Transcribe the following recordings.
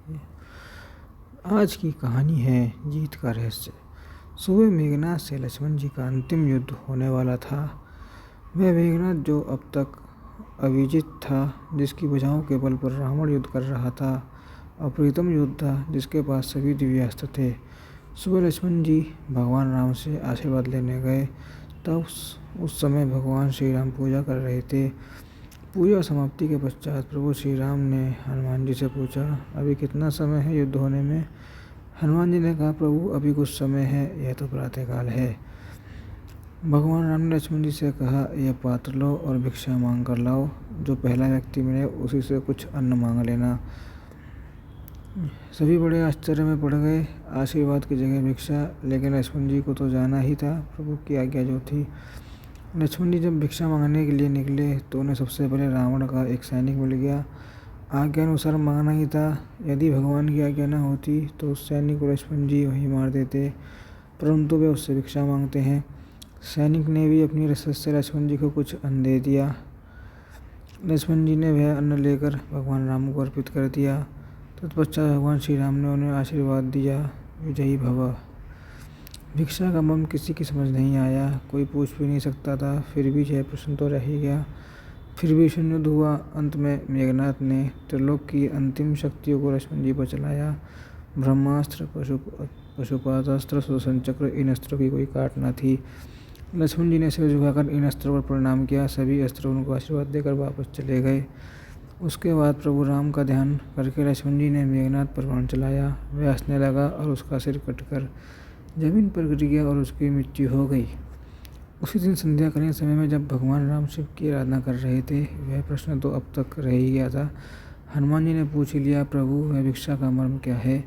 आज की कहानी है जीत का रहस्य। सुबह मेघनाथ से लक्ष्मण जी का अंतिम युद्ध होने वाला था। वह मेघनाथ जो अब तक अविजित था, जिसकी भुजाओं के बल पर रावण युद्ध कर रहा था, अप्रीतम योद्धा जिसके पास सभी दिव्यास्त्र थे। सुबह लक्ष्मण जी भगवान राम से आशीर्वाद लेने गए। तब उस समय भगवान श्री राम पूजा कर रहे थे। पूजा समाप्ति के पश्चात प्रभु श्री राम ने हनुमान जी से पूछा, अभी कितना समय है युद्ध होने में? हनुमान जी ने कहा, प्रभु अभी कुछ समय है, यह तो प्रातःकाल है। भगवान राम ने लक्ष्मण जी से कहा, यह पात्र लो और भिक्षा मांग कर लाओ। जो पहला व्यक्ति मिले उसी से कुछ अन्न मांग लेना। सभी बड़े आश्चर्य में पड़ गए। आशीर्वाद की जगह भिक्षा, लेकिन लक्ष्मण जी को तो जाना ही था, प्रभु की आज्ञा जो थी। लक्ष्मण जी जब भिक्षा मांगने के लिए निकले तो उन्हें सबसे पहले रावण का एक सैनिक मिल गया। आज्ञा अनुसार मांगना ही था। यदि भगवान की आज्ञा न होती तो उस सैनिक को लक्ष्मण जी वहीं मार देते, परंतु वे उससे भिक्षा मांगते हैं। सैनिक ने भी अपनी रसद से लक्ष्मण जी को कुछ अन्न दे दिया। लक्ष्मण जी ने वह अन्न लेकर भगवान राम को अर्पित कर दिया। तत्पश्चात भगवान श्री राम ने उन्हें आशीर्वाद दिया, विजयी भव। भिक्षा का मर्म किसी की समझ नहीं आया, कोई पूछ भी नहीं सकता था, फिर भी यह प्रश्न तो रह ही गया। फिर भी युद्ध हुआ। अंत में मेघनाथ ने त्रिलोक की अंतिम शक्तियों को लक्ष्मण जी पर चलाया। ब्रह्मास्त्र, पशुपातास्त्र, सुदर्शन चक्र, इन अस्त्रों की कोई काट न थी। लक्ष्मण जी ने सिर झुकाकर इन अस्त्रों पर प्रणाम किया। सभी अस्त्र उनको आशीर्वाद देकर वापस चले गए। उसके बाद प्रभु राम का ध्यान करके लक्ष्मण जी ने मेघनाथ पर बाण चलाया। वह हंसने लगा और उसका सिर कटकर जमीन पर गिर गया और उसकी मृत्यु हो गई। उसी दिन संध्याकालीन समय में जब भगवान राम शिव की आराधना कर रहे थे, वह प्रश्न तो अब तक रह ही गया था। हनुमान जी ने पूछ ही लिया, प्रभु वह भिक्षा का मर्म क्या है?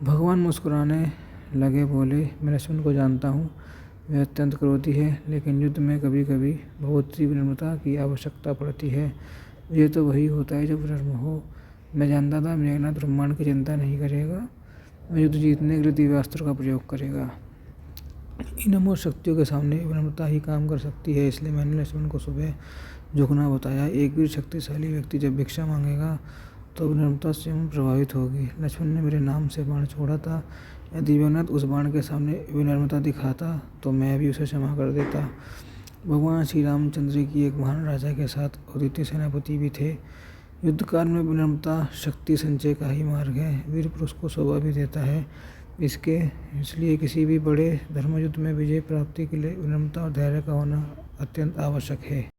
भगवान मुस्कुराने लगे, बोले, मैं लक्ष्मण को जानता हूँ, वह अत्यंत क्रोधी है, लेकिन युद्ध में कभी कभी बहुत सी विनम्रता की आवश्यकता पड़ती है। ये तो वही होता है जो विनम्र हो। मैं जानता था मेघनाथ ब्रह्मांड की चिंता नहीं करेगा, वह युद्ध जीतने के लिए दिव्यास्त्र का प्रयोग करेगा। इन अमोघ शक्तियों के सामने विनम्रता ही काम कर सकती है, इसलिए मैंने लक्ष्मण को सुबह झुकना बताया। एक भी शक्तिशाली व्यक्ति जब भिक्षा मांगेगा तो विनम्रता से प्रभावित होगी। लक्ष्मण ने मेरे नाम से बाण छोड़ा था। यदि मेघनाथ उस बाण के सामने विनम्रता दिखाता तो मैं भी उसे क्षमा कर देता। भगवान श्री रामचंद्र की एक महान राजा के साथ अद्वितीय सेनापति भी थे। युद्ध काल में विनम्रता शक्ति संचय का ही मार्ग है। वीर पुरुष को शोभा भी देता है। इसलिए किसी भी बड़े धर्मयुद्ध में विजय प्राप्ति के लिए विनम्रता और धैर्य का होना अत्यंत आवश्यक है।